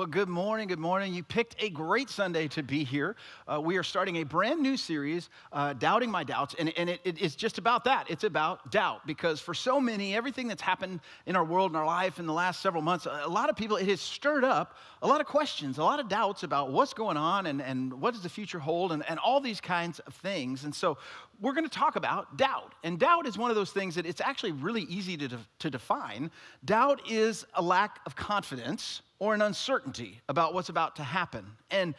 Well, good morning. Good morning. You picked a great Sunday to be here. We are starting a brand new series, Doubting My Doubts, and it's just about that. It's about doubt, because for so many, everything that's happened in our world and our life in the last several months, a lot of people, it has stirred up a lot of questions, a lot of doubts about what's going on and what does the future hold and all these kinds of things. And so we're going to talk about doubt. And doubt is one of those things that it's actually really easy to define. Doubt is a lack of confidence or an uncertainty about what's about to happen. And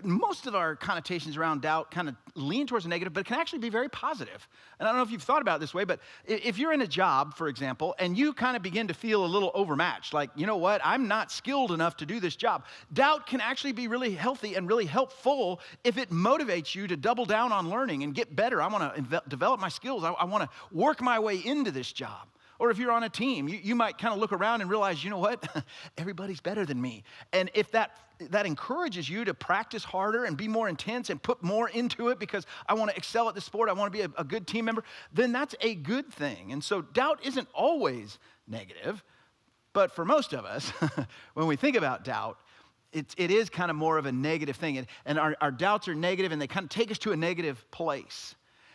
most of our connotations around doubt kind of lean towards the negative, but it can actually be very positive. And I don't know if you've thought about it this way, but if you're in a job, for example, and you kind of begin to feel a little overmatched, like, you know what, I'm not skilled enough to do this job. Doubt can actually be really healthy and really helpful if it motivates you to double down on learning and get better. I want to develop my skills. I want to work my way into this job. Or if you're on a team, you might kind of look around and realize, you know what, everybody's better than me. And if that encourages you to practice harder and be more intense and put more into it because I want to excel at the sport, I want to be a good team member, then that's a good thing. And so doubt isn't always negative, but for most of us, when we think about doubt, it is kind of more of a negative thing. And our doubts are negative, and they kind of take us to a negative place.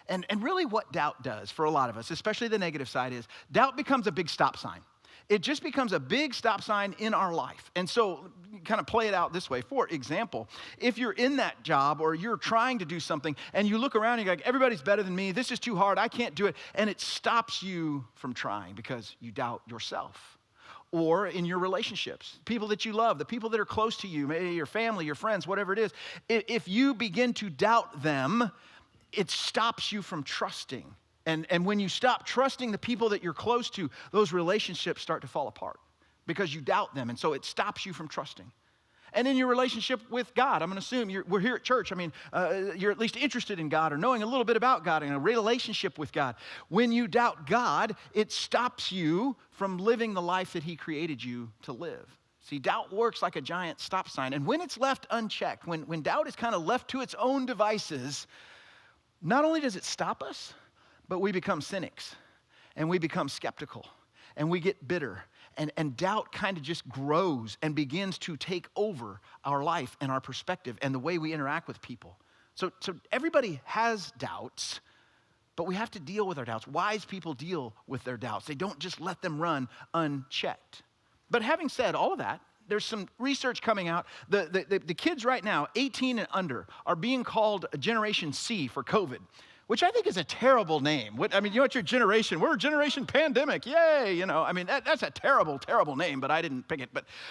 And really what doubt does for a lot of us, especially the negative side, is doubt becomes a big stop sign. It just becomes a big stop sign in our life. And so kind of play it out this way. For example, if you're in that job or you're trying to do something and you look around and you're like, everybody's better than me, this is too hard, I can't do it, and it stops you from trying because you doubt yourself. Or in your relationships, people that you love, the people that are close to you, maybe your family, your friends, whatever it is, if you begin to doubt them, it stops you from trusting. And when you stop trusting the people that you're close to, those relationships start to fall apart because you doubt them. And so it stops you from trusting. And in your relationship with God, I'm going to assume we're here at church. I mean, you're at least interested in God or knowing a little bit about God and a relationship with God. When you doubt God, it stops you from living the life that He created you to live. See, doubt works like a giant stop sign. And when it's left unchecked, when doubt is kind of left to its own devices, not only does it stop us, but we become cynics, and we become skeptical, and we get bitter, and doubt kind of just grows and begins to take over our life and our perspective and the way we interact with people. So everybody has doubts, but we have to deal with our doubts. Wise people deal with their doubts. They don't just let them run unchecked. But having said all of that, there's some research coming out. The kids right now, 18 and under, are being called Generation C for COVID, which I think is a terrible name. You know what your generation? We're Generation Pandemic, yay! That's a terrible, terrible name, but I didn't pick it.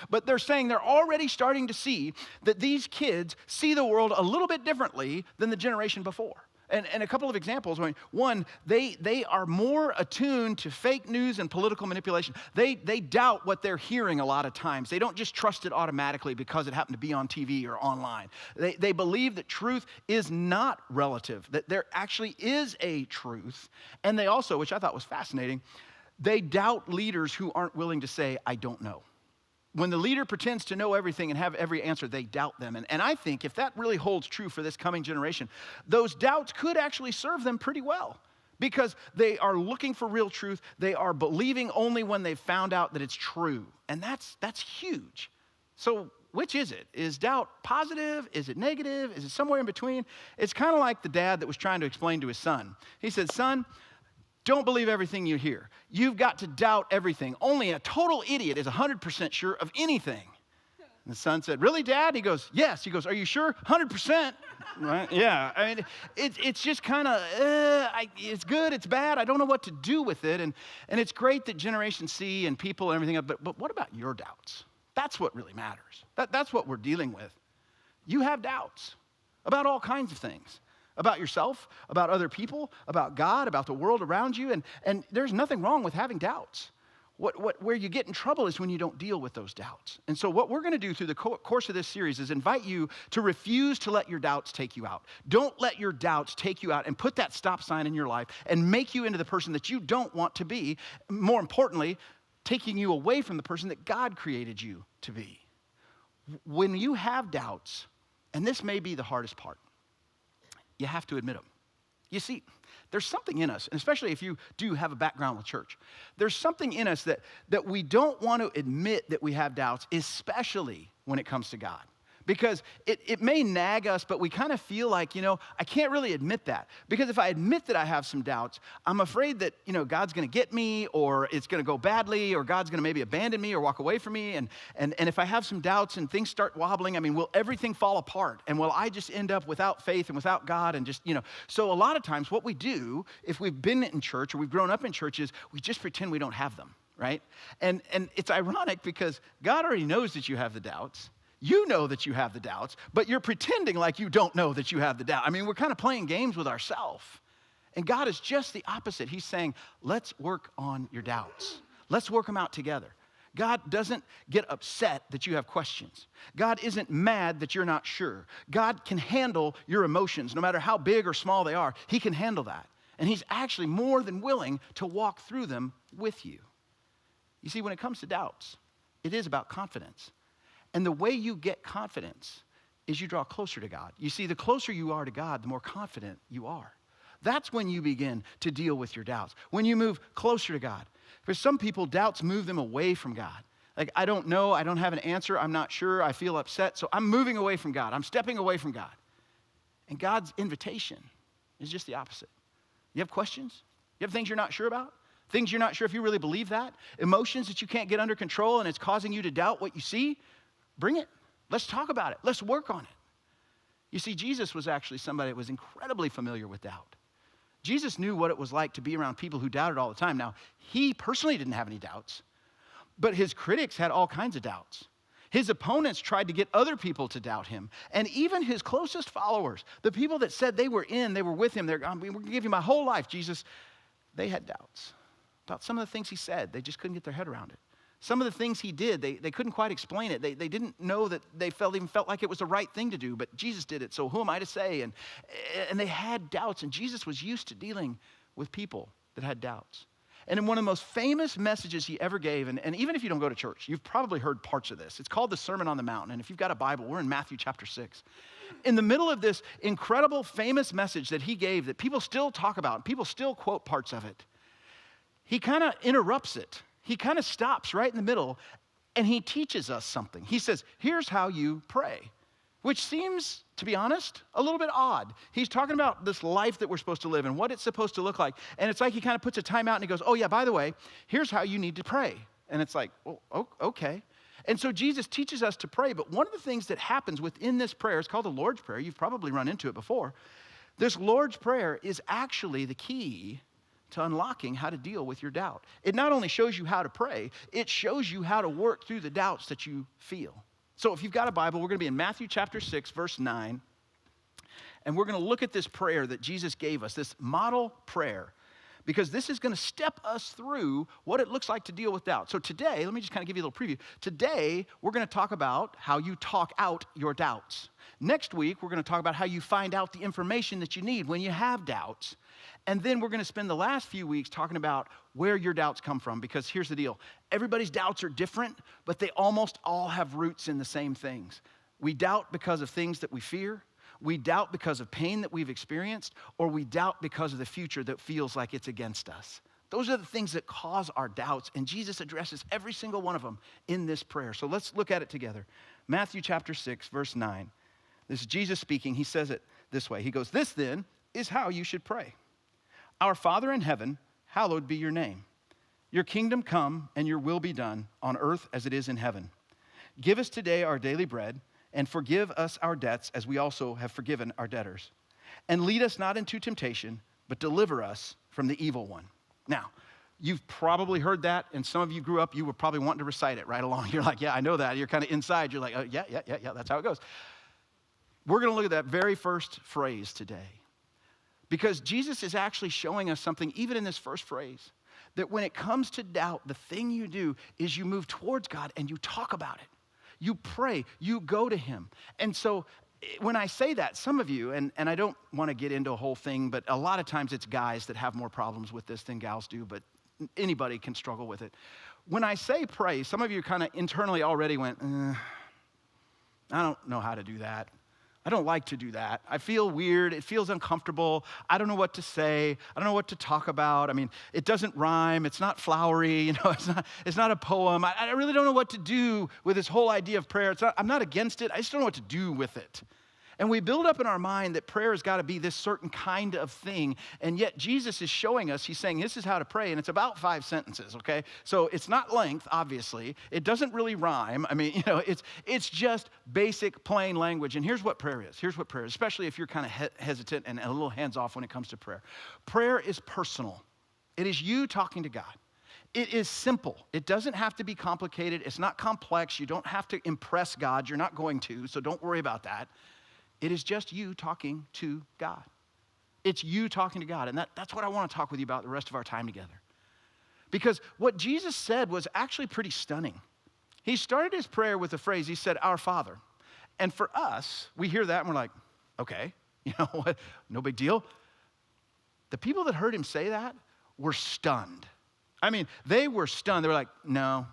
But they're saying they're already starting to see that these kids see the world a little bit differently than the generation before. And a couple of examples. One, they are more attuned to fake news and political manipulation. They doubt what they're hearing a lot of times. They don't just trust it automatically because it happened to be on TV or online. They believe that truth is not relative, that there actually is a truth. And they also, which I thought was fascinating, they doubt leaders who aren't willing to say, I don't know. When the leader pretends to know everything and have every answer, they doubt them. And I think if that really holds true for this coming generation, those doubts could actually serve them pretty well because they are looking for real truth. They are believing only when they've found out that it's true. And that's huge. So which is it? Is doubt positive? Is it negative? Is it somewhere in between? It's kind of like the dad that was trying to explain to his son. He said, son, don't believe everything you hear. You've got to doubt everything. Only a total idiot is 100% sure of anything. And the son said, really, Dad? He goes, yes. He goes, are you sure? 100%. Right? Yeah. It's just kind of, it's good, it's bad. I don't know what to do with it. And it's great that Generation C and people and everything, but what about your doubts? That's what really matters. That's what we're dealing with. You have doubts about all kinds of things. About yourself, about other people, about God, about the world around you. And there's nothing wrong with having doubts. Where you get in trouble is when you don't deal with those doubts. And so what we're going to do through the course of this series is invite you to refuse to let your doubts take you out. Don't let your doubts take you out and put that stop sign in your life and make you into the person that you don't want to be. More importantly, taking you away from the person that God created you to be. When you have doubts, and this may be the hardest part, you have to admit them. You see, there's something in us, and especially if you do have a background with church, there's something in us that we don't want to admit that we have doubts, especially when it comes to God. Because it may nag us, but we kind of feel like, I can't really admit that. Because if I admit that I have some doubts, I'm afraid that, God's going to get me, or it's going to go badly, or God's going to maybe abandon me or walk away from me. And if I have some doubts and things start wobbling, will everything fall apart? And will I just end up without faith and without God? And just, So a lot of times what we do, if we've been in church or we've grown up in churches, we just pretend we don't have them, right? And it's ironic because God already knows that you have the doubts. You know that you have the doubts, but you're pretending like you don't know that you have the doubt. We're kind of playing games with ourselves. And God is just the opposite. He's saying, let's work on your doubts. Let's work them out together. God doesn't get upset that you have questions. God isn't mad that you're not sure. God can handle your emotions, no matter how big or small they are. He can handle that. And he's actually more than willing to walk through them with you. You see, when it comes to doubts, it is about confidence. And the way you get confidence is you draw closer to God. You see, the closer you are to God, the more confident you are. That's when you begin to deal with your doubts, when you move closer to God. For some people, doubts move them away from God. Like, I don't know, I don't have an answer, I'm not sure, I feel upset, so I'm moving away from God. I'm stepping away from God. And God's invitation is just the opposite. You have questions? You have things you're not sure about? Things you're not sure if you really believe that? Emotions that you can't get under control and it's causing you to doubt what you see? Bring it. Let's talk about it. Let's work on it. You see, Jesus was actually somebody that was incredibly familiar with doubt. Jesus knew what it was like to be around people who doubted all the time. Now, he personally didn't have any doubts, but his critics had all kinds of doubts. His opponents tried to get other people to doubt him. And even his closest followers, the people that said they were with him, we're going to give you my whole life, Jesus, they had doubts about some of the things he said. They just couldn't get their head around it. Some of the things he did, they couldn't quite explain it. They didn't know that they even felt like it was the right thing to do, but Jesus did it, so who am I to say? And they had doubts, and Jesus was used to dealing with people that had doubts. And in one of the most famous messages he ever gave, and even if you don't go to church, you've probably heard parts of this. It's called the Sermon on the Mount, and if you've got a Bible, we're in Matthew chapter 6. In the middle of this incredible, famous message that he gave that people still talk about, and people still quote parts of it, he kind of interrupts it. He kind of stops right in the middle, and he teaches us something. He says, here's how you pray, which seems, to be honest, a little bit odd. He's talking about this life that we're supposed to live and what it's supposed to look like. And it's like he kind of puts a time out and he goes, oh yeah, by the way, here's how you need to pray. And it's like, oh, okay. And so Jesus teaches us to pray, but one of the things that happens within this prayer, it's called the Lord's Prayer. You've probably run into it before. This Lord's Prayer is actually the key to unlocking how to deal with your doubt. It not only shows you how to pray, it shows you how to work through the doubts that you feel. So if you've got a Bible, we're going to be in Matthew chapter 6, verse 9, and we're going to look at this prayer that Jesus gave us, this model prayer, because this is going to step us through what it looks like to deal with doubt. So today, let me just kind of give you a little preview. Today, we're going to talk about how you talk out your doubts. Next week, we're going to talk about how you find out the information that you need when you have doubts. And then we're going to spend the last few weeks talking about where your doubts come from, because here's the deal. Everybody's doubts are different, but they almost all have roots in the same things. We doubt because of things that we fear. We doubt because of pain that we've experienced, or we doubt because of the future that feels like it's against us. Those are the things that cause our doubts, and Jesus addresses every single one of them in this prayer. So let's look at it together. Matthew chapter 6, verse 9. This is Jesus speaking. He says it this way. He goes, this then is how you should pray. Our Father in heaven, hallowed be your name. Your kingdom come and your will be done on earth as it is in heaven. Give us today our daily bread, and forgive us our debts as we also have forgiven our debtors. And lead us not into temptation, but deliver us from the evil one. Now, you've probably heard that, and some of you grew up, you were probably wanting to recite it right along. You're like, yeah, I know that. You're kind of inside. You're like, oh, yeah, that's how it goes. We're going to look at that very first phrase today, because Jesus is actually showing us something, even in this first phrase, that when it comes to doubt, the thing you do is you move towards God and you talk about it. You pray, you go to him. And so when I say that, some of you, and I don't want to get into a whole thing, but a lot of times it's guys that have more problems with this than gals do, but anybody can struggle with it. When I say pray, some of you kind of internally already went, I don't know how to do that. I don't like to do that. I feel weird. It feels uncomfortable. I don't know what to say. I don't know what to talk about. I mean, it doesn't rhyme. It's not flowery. It's not a poem. I really don't know what to do with this whole idea of prayer. I'm not against it. I just don't know what to do with it. And we build up in our mind that prayer has got to be this certain kind of thing. And yet Jesus is showing us, he's saying, this is how to pray. And it's about 5 sentences, okay? So it's not length, obviously. It doesn't really rhyme. I mean, it's just basic, plain language. And here's what prayer is. Here's what prayer is, especially if you're kind of hesitant and a little hands-off when it comes to prayer. Prayer is personal. It is you talking to God. It is simple. It doesn't have to be complicated. It's not complex. You don't have to impress God. You're not going to, so don't worry about that. It is just you talking to God. It's you talking to God. And that's what I want to talk with you about the rest of our time together. Because what Jesus said was actually pretty stunning. He started his prayer with a phrase. He said, "Our Father." And for us, we hear that and we're like, okay, what? No big deal. The people that heard him say that were stunned. I mean, they were stunned. They were like, no.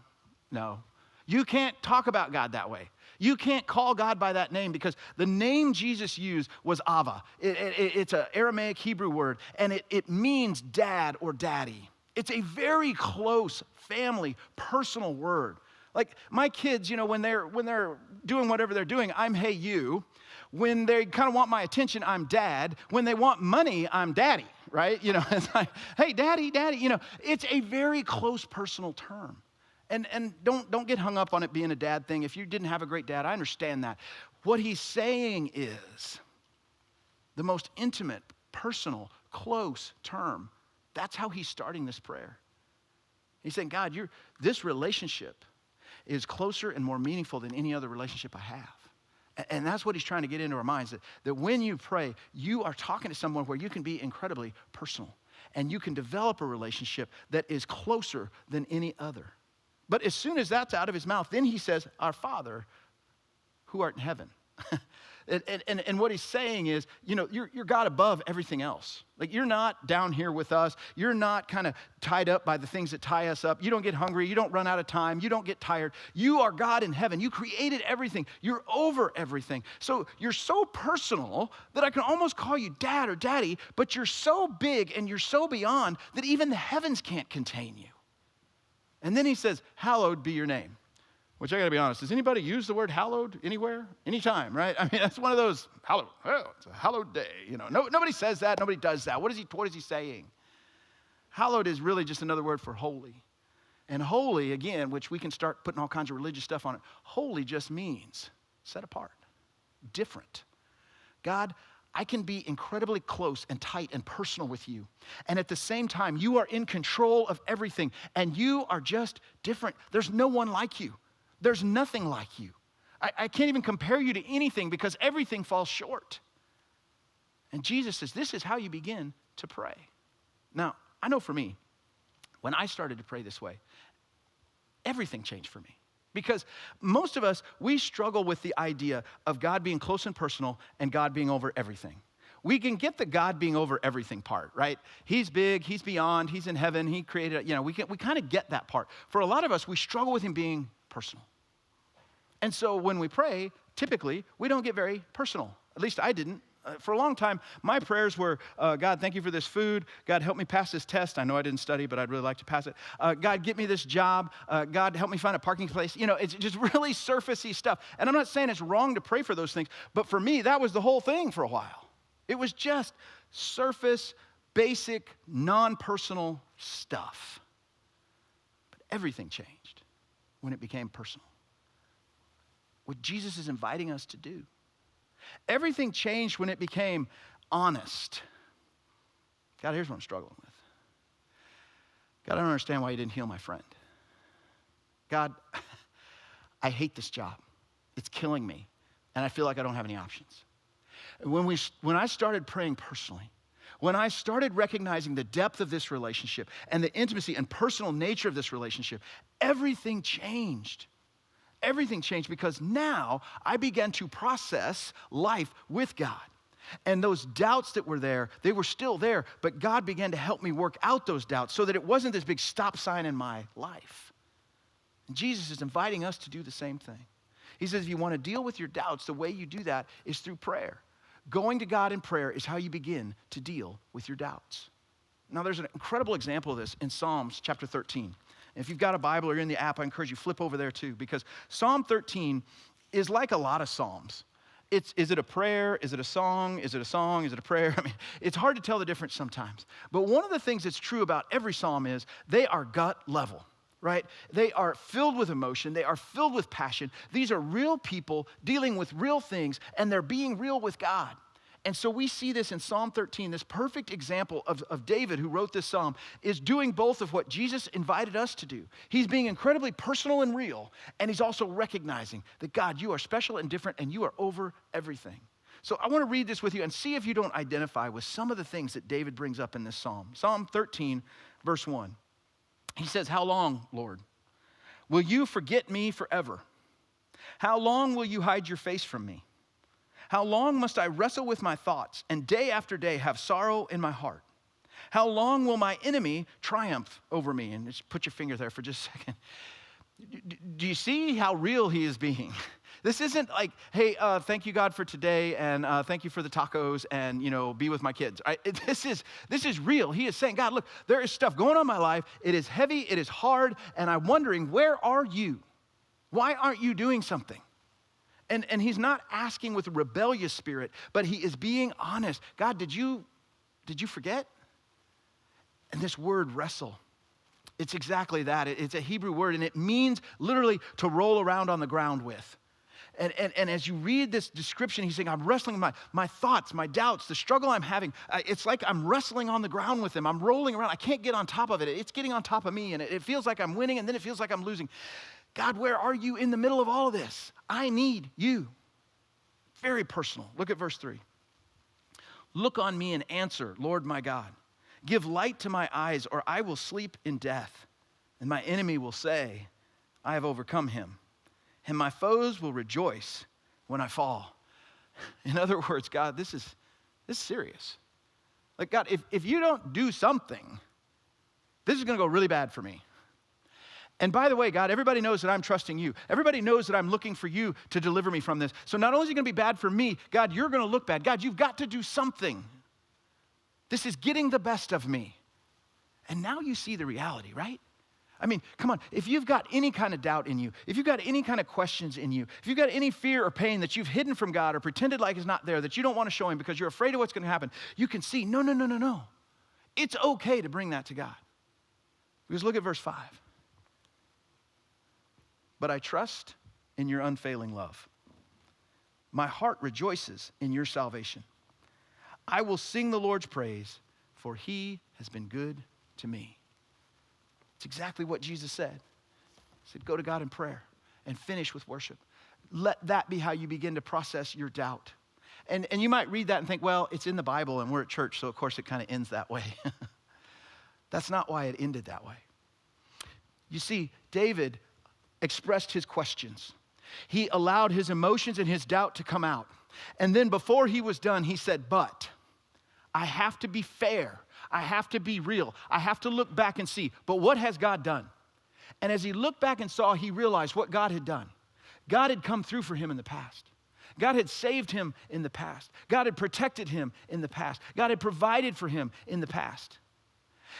You can't talk about God that way. You can't call God by that name because the name Jesus used was Ava. It's an Aramaic Hebrew word, and it means dad or daddy. It's a very close family, personal word. Like my kids, when they're doing whatever they're doing, I'm hey you. When they kind of want my attention, I'm dad. When they want money, I'm daddy, right? It's like, hey, daddy. It's a very close personal term. And don't get hung up on it being a dad thing. If you didn't have a great dad, I understand that. What he's saying is the most intimate, personal, close term. That's how he's starting this prayer. He's saying, God, this relationship is closer and more meaningful than any other relationship I have. And that's what he's trying to get into our minds, that when you pray, you are talking to someone where you can be incredibly personal. And you can develop a relationship that is closer than any other. But as soon as that's out of his mouth, then he says, "Our Father, who art in heaven." and what he's saying is, you're God above everything else. Like you're not down here with us. You're not kind of tied up by the things that tie us up. You don't get hungry. You don't run out of time. You don't get tired. You are God in heaven. You created everything. You're over everything. So you're so personal that I can almost call you dad or daddy, but you're so big and you're so beyond that even the heavens can't contain you. And then he says, "Hallowed be your name," which I got to be honest, does anybody use the word hallowed anywhere? Anytime, right? I mean, that's one of those, hallowed, it's a hallowed day. Nobody says that. Nobody does that. What is he saying? Hallowed is really just another word for holy. And holy, again, which we can start putting all kinds of religious stuff on it, holy just means set apart, different. God, I can be incredibly close and tight and personal with you. And at the same time, you are in control of everything. And you are just different. There's no one like you. There's nothing like you. I can't even compare you to anything because everything falls short. And Jesus says, this is how you begin to pray. Now, I know for me, when I started to pray this way, everything changed for me. Because most of us, we struggle with the idea of God being close and personal and God being over everything. We can get the God being over everything part, right? He's big, he's beyond, he's in heaven, he created, we kind of get that part. For a lot of us, we struggle with him being personal. And so when we pray, typically, we don't get very personal. At least I didn't. For a long time, my prayers were, God, thank you for this food. God, help me pass this test. I know I didn't study, but I'd really like to pass it. God, get me this job. God, help me find a parking place. It's just really surfacey stuff. And I'm not saying it's wrong to pray for those things, but for me, that was the whole thing for a while. It was just surface, basic, non-personal stuff. But everything changed when it became personal. What Jesus is inviting us to do. Everything changed when it became honest. God, here's what I'm struggling with. God, I don't understand why you didn't heal my friend. God, I hate this job. It's killing me, and I feel like I don't have any options. When I started praying personally, when I started recognizing the depth of this relationship and the intimacy and personal nature of this relationship, everything changed. Everything changed because now I began to process life with God. And those doubts that were there, they were still there, but God began to help me work out those doubts so that it wasn't this big stop sign in my life. And Jesus is inviting us to do the same thing. He says if you want to deal with your doubts, the way you do that is through prayer. Going to God in prayer is how you begin to deal with your doubts. Now, there's an incredible example of this in Psalms chapter 13. If you've got a Bible or you're in the app, I encourage you flip over there too, because Psalm 13 is like a lot of Psalms. Is it a prayer? Is it a song? Is it a song? Is it a prayer? I mean, it's hard to tell the difference sometimes. But one of the things that's true about every psalm is they are gut level, right? They are filled with emotion. They are filled with passion. These are real people dealing with real things, and they're being real with God. And so we see this in Psalm 13, this perfect example of David, who wrote this psalm, is doing both of what Jesus invited us to do. He's being incredibly personal and real, and he's also recognizing that, God, you are special and different, and you are over everything. So I want to read this with you and see if you don't identify with some of the things that David brings up in this psalm. Psalm 13, verse 1. He says, "How long, Lord, will you forget me forever? How long will you hide your face from me? How long must I wrestle with my thoughts and day after day have sorrow in my heart? How long will my enemy triumph over me?" And just put your finger there for just a second. Do you see how real he is being? This isn't like, hey, thank you, God, for today, and thank you for the tacos, and, be with my kids. This is real. He is saying, God, look, there is stuff going on in my life. It is heavy. It is hard, and I'm wondering, where are you? Why aren't you doing something? And he's not asking with a rebellious spirit, but he is being honest. God, did you forget? And this word wrestle, it's exactly that. It's a Hebrew word, and it means literally to roll around on the ground with. And as you read this description, he's saying, I'm wrestling with my thoughts, my doubts, the struggle I'm having. It's like I'm wrestling on the ground with them. I'm rolling around. I can't get on top of it. It's getting on top of me, and it feels like I'm winning, and then it feels like I'm losing. God, where are you in the middle of all of this? I need you. Very personal. Look at verse 3. Look on me and answer, Lord my God. Give light to my eyes, or I will sleep in death. And my enemy will say, I have overcome him. And my foes will rejoice when I fall. In other words, God, this is serious. Like, God, if you don't do something, this is going to go really bad for me. And by the way, God, everybody knows that I'm trusting you. Everybody knows that I'm looking for you to deliver me from this. So not only is it going to be bad for me, God, you're going to look bad. God, you've got to do something. This is getting the best of me. And now you see the reality, right? I mean, come on. If you've got any kind of doubt in you, if you've got any kind of questions in you, if you've got any fear or pain that you've hidden from God or pretended like is not there, that you don't want to show him because you're afraid of what's going to happen, you can see, no. It's okay to bring that to God. Because look at verse 5. But I trust in your unfailing love. My heart rejoices in your salvation. I will sing the Lord's praise, for he has been good to me. It's exactly what Jesus said. He said, go to God in prayer and finish with worship. Let that be how you begin to process your doubt. And you might read that and think, well, it's in the Bible and we're at church, so of course it kind of ends that way. That's not why it ended that way. You see, David expressed his questions. He allowed his emotions and his doubt to come out. And then before he was done, he said, but I have to be fair. I have to be real. I have to look back and see, but what has God done? And as he looked back and saw, he realized what God had done. God had come through for him in the past. God had saved him in the past. God had protected him in the past. God had provided for him in the past.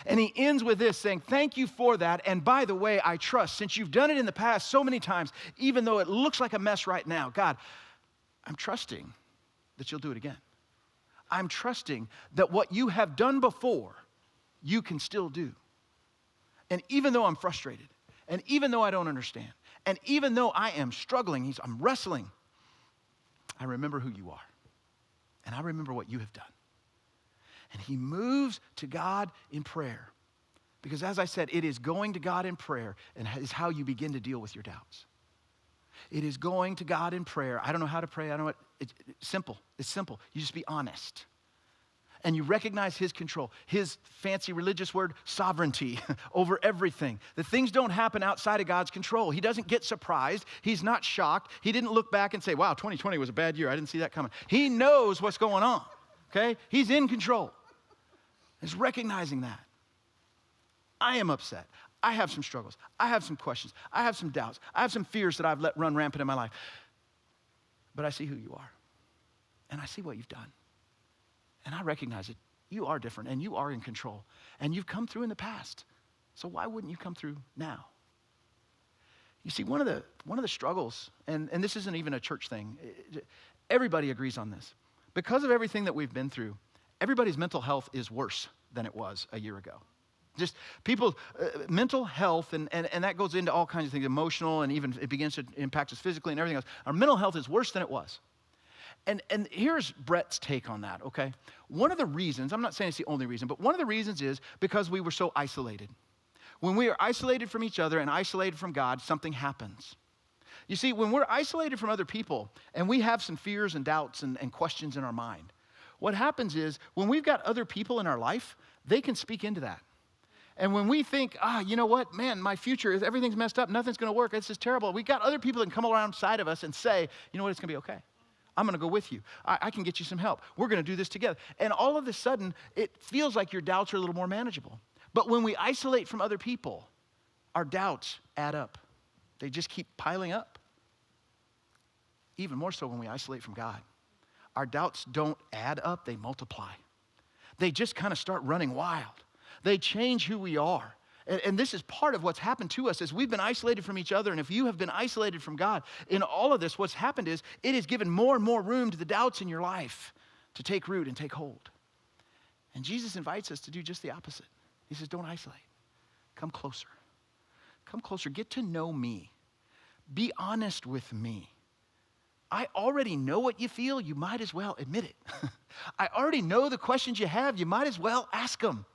And he ends with this saying, thank you for that. And by the way, I trust, since you've done it in the past so many times, even though it looks like a mess right now, God, I'm trusting that you'll do it again. I'm trusting that what you have done before, you can still do. And even though I'm frustrated, and even though I don't understand, and even though I am struggling, I'm wrestling, I remember who you are. And I remember what you have done. And he moves to God in prayer. Because as I said, it is going to God in prayer and is how you begin to deal with your doubts. It is going to God in prayer. I don't know how to pray. I don't know what. It's simple. It's simple. You just be honest. And you recognize his control, his fancy religious word, sovereignty over everything. That things don't happen outside of God's control. He doesn't get surprised. He's not shocked. He didn't look back and say, wow, 2020 was a bad year. I didn't see that coming. He knows what's going on, okay? He's in control. He's recognizing that. I am upset. I have some struggles. I have some questions. I have some doubts. I have some fears that I've let run rampant in my life. but I see who you are. And I see what you've done. And I recognize it. You are different and you are in control. And you've come through in the past. So why wouldn't you come through now? You see, one of the struggles, and this isn't even a church thing, everybody agrees on this. Because of everything that we've been through, everybody's mental health is worse than it was a year ago. Just people, mental health, and that goes into all kinds of things, emotional, and even it begins to impact us physically and everything else. Our mental health is worse than it was. And here's Brett's take on that, okay? One of the reasons, I'm not saying it's the only reason, but one of the reasons is because we were so isolated. When we are isolated from each other and isolated from God, something happens. You see, when we're isolated from other people and we have some fears and doubts and questions in our mind, what happens is when we've got other people in our life, they can speak into that. And when we think, you know what, man, my future, everything's messed up, nothing's going to work, it's just terrible. We got other people that can come alongside of us and say, you know what, it's going to be okay. I'm going to go with you. I can get you some help. We're going to do this together. And all of a sudden, it feels like your doubts are a little more manageable. But when we isolate from other people, our doubts add up. They just keep piling up. Even more so when we isolate from God. Our doubts don't add up, they multiply. They just kind of start running wild. They change who we are. And this is part of what's happened to us as we've been isolated from each other. And if you have been isolated from God, in all of this, what's happened is it has given more and more room to the doubts in your life to take root and take hold. And Jesus invites us to do just the opposite. He says, don't isolate. Come closer. Come closer. Get to know me. Be honest with me. I already know what you feel. You might as well admit it. I already know the questions you have. You might as well ask them.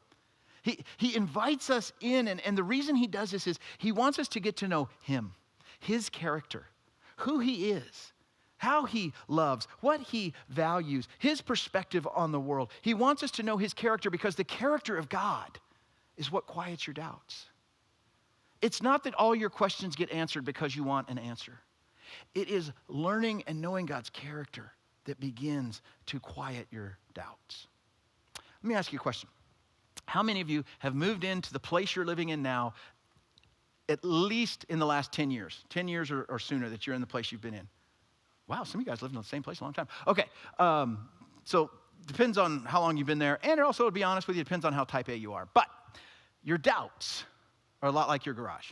He invites us in, and the reason he does this is he wants us to get to know him, his character, who he is, how he loves, what he values, his perspective on the world. He wants us to know his character because the character of God is what quiets your doubts. It's not that all your questions get answered because you want an answer. It is learning and knowing God's character that begins to quiet your doubts. Let me ask you a question. How many of you have moved into the place you're living in now at least in the last 10 years? 10 years or sooner that you're in the place you've been in? Wow, some of you guys lived in the same place a long time. Okay, so depends on how long you've been there. And also, to be honest with you, it depends on how type A you are. But your doubts are a lot like your garage.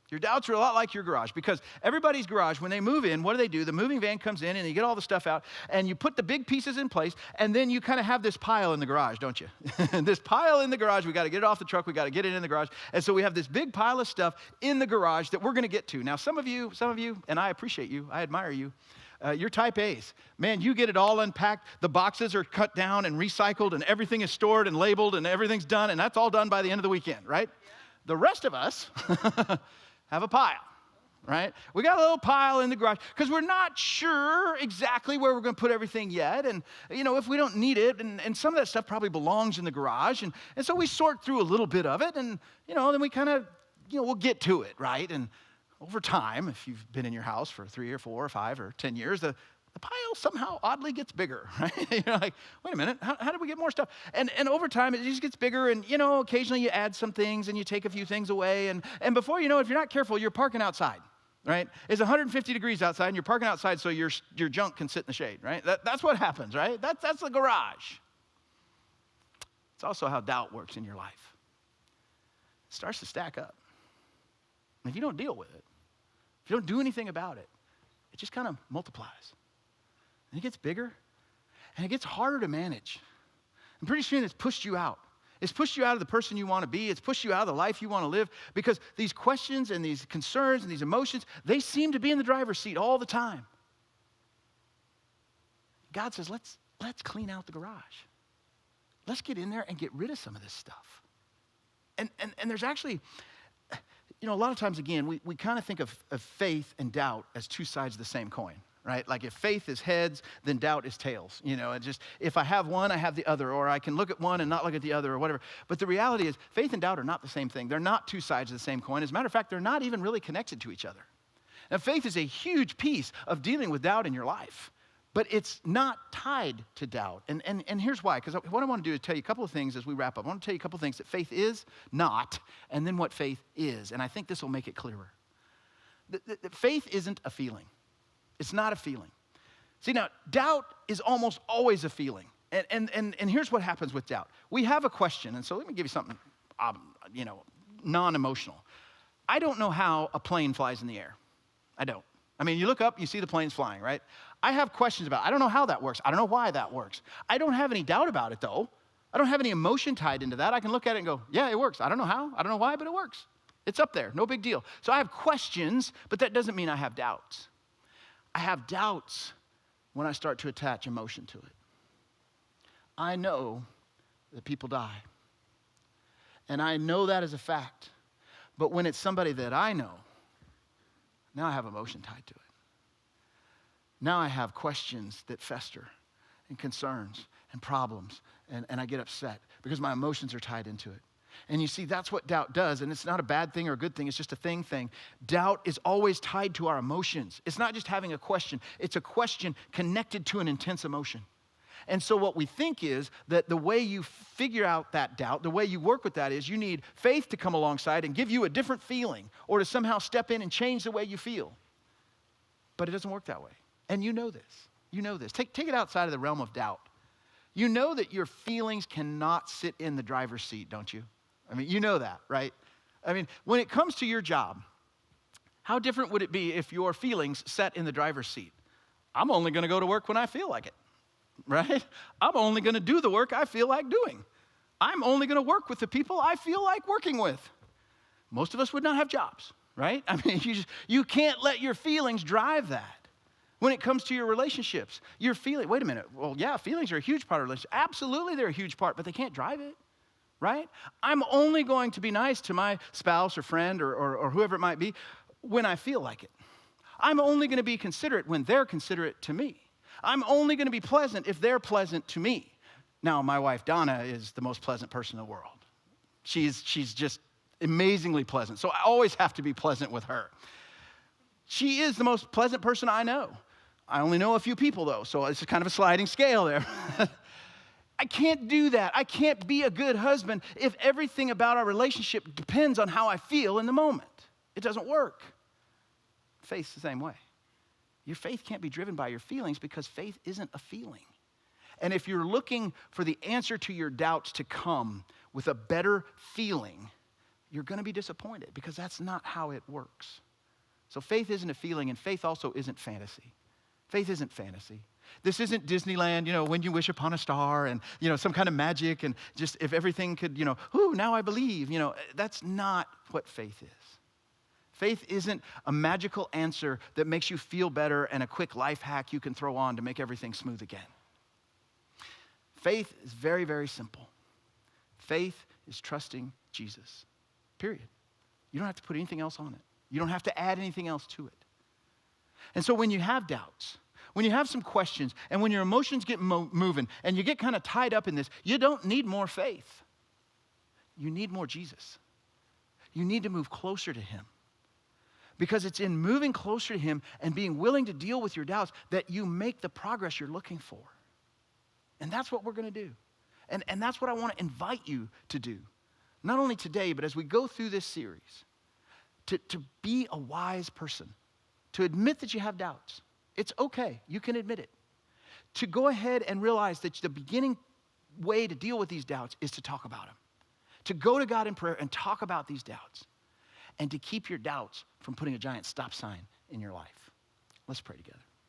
Your doubts are a lot like your garage because everybody's garage, when they move in, what do? The moving van comes in and you get all the stuff out and you put the big pieces in place and then you kind of have this pile in the garage, don't you? This pile in the garage, we got to get it off the truck, we got to get it in the garage. And so we have this big pile of stuff in the garage that we're going to get to. Now, some of you, and I appreciate you, I admire you, you're type A's. Man, you get it all unpacked, the boxes are cut down and recycled and everything is stored and labeled and everything's done and that's all done by the end of the weekend, right? Yeah. The rest of us have a pile, right? We got a little pile in the garage because we're not sure exactly where we're going to put everything yet. And, you know, if we don't need it, and some of that stuff probably belongs in the garage. And so we sort through a little bit of it and, you know, then we kind of, you know, we'll get to it, right? And over time, if you've been in your house for 3 or 4 or 5 or 10 years, the pile somehow oddly gets bigger, right? You're like, wait a minute, how did we get more stuff? And over time, it just gets bigger, and, you know, occasionally you add some things, and you take a few things away, and before you know it, if you're not careful, you're parking outside, right? It's 150 degrees outside, and you're parking outside so your junk can sit in the shade, right? That's what happens, right? That's the garage. It's also how doubt works in your life. It starts to stack up. And if you don't deal with it, if you don't do anything about it, it just kind of multiplies. And it gets bigger, and it gets harder to manage. And pretty soon it's pushed you out. It's pushed you out of the person you want to be. It's pushed you out of the life you want to live because these questions and these concerns and these emotions, they seem to be in the driver's seat all the time. God says, let's clean out the garage. Let's get in there and get rid of some of this stuff. And there's actually, you know, a lot of times, again, we kind of think of faith and doubt as two sides of the same coin. Right? Like if faith is heads, then doubt is tails. You know, it just, if I have one, I have the other, or I can look at one and not look at the other or whatever. But the reality is faith and doubt are not the same thing. They're not two sides of the same coin. As a matter of fact, they're not even really connected to each other. Now, faith is a huge piece of dealing with doubt in your life, but it's not tied to doubt. And here's why, because what I want to do is tell you a couple of things as we wrap up. I want to tell you a couple of things that faith is not, and then what faith is. And I think this will make it clearer. Faith isn't a feeling. It's not a feeling. See, now, doubt is almost always a feeling. And here's what happens with doubt. We have a question, and so let me give you something, non-emotional. I don't know how a plane flies in the air. I don't. I mean, you look up, you see the planes flying, right? I have questions about it. I don't know how that works. I don't know why that works. I don't have any doubt about it, though. I don't have any emotion tied into that. I can look at it and go, yeah, it works. I don't know how. I don't know why, but it works. It's up there. No big deal. So I have questions, but that doesn't mean I have doubts. I have doubts when I start to attach emotion to it. I know that people die. And I know that as a fact. But when it's somebody that I know, now I have emotion tied to it. Now I have questions that fester and concerns and problems, and I get upset because my emotions are tied into it. And you see, that's what doubt does, and it's not a bad thing or a good thing, it's just a thing. Doubt is always tied to our emotions. It's not just having a question, it's a question connected to an intense emotion. And so what we think is that the way you figure out that doubt, the way you work with that is you need faith to come alongside and give you a different feeling or to somehow step in and change the way you feel. But it doesn't work that way. And you know this. You know this. Take it outside of the realm of doubt. You know that your feelings cannot sit in the driver's seat, don't you? I mean, you know that, right? I mean, when it comes to your job, how different would it be if your feelings sat in the driver's seat? I'm only going to go to work when I feel like it. Right? I'm only going to do the work I feel like doing. I'm only going to work with the people I feel like working with. Most of us would not have jobs, right? I mean, you can't let your feelings drive that. When it comes to your relationships, your feeling, wait a minute, well, yeah, feelings are a huge part of relationships. Absolutely, they're a huge part, but they can't drive it, right? I'm only going to be nice to my spouse or friend or whoever it might be when I feel like it. I'm only going to be considerate when they're considerate to me. I'm only going to be pleasant if they're pleasant to me. Now, my wife, Donna, is the most pleasant person in the world. She's just amazingly pleasant, so I always have to be pleasant with her. She is the most pleasant person I know. I only know a few people, though, so it's kind of a sliding scale there. I can't do that. I can't be a good husband if everything about our relationship depends on how I feel in the moment. It doesn't work. Faith's the same way. Your faith can't be driven by your feelings because faith isn't a feeling. And if you're looking for the answer to your doubts to come with a better feeling, you're going to be disappointed because that's not how it works. So faith isn't a feeling, and faith also isn't fantasy. Faith isn't fantasy. This isn't Disneyland, when you wish upon a star and, some kind of magic and just if everything could, now I believe. That's not what faith is. Faith isn't a magical answer that makes you feel better and a quick life hack you can throw on to make everything smooth again. Faith is very, very simple. Faith is trusting Jesus, period. You don't have to put anything else on it. You don't have to add anything else to it. And so when you have doubts, when you have some questions, and when your emotions get moving, and you get kind of tied up in this, you don't need more faith. You need more Jesus. You need to move closer to him. Because it's in moving closer to him and being willing to deal with your doubts that you make the progress you're looking for. And that's what we're going to do. And that's what I want to invite you to do. Not only today, but as we go through this series, to be a wise person, to admit that you have doubts. It's okay. You can admit it. To go ahead and realize that the beginning way to deal with these doubts is to talk about them. To go to God in prayer and talk about these doubts. And to keep your doubts from putting a giant stop sign in your life. Let's pray together.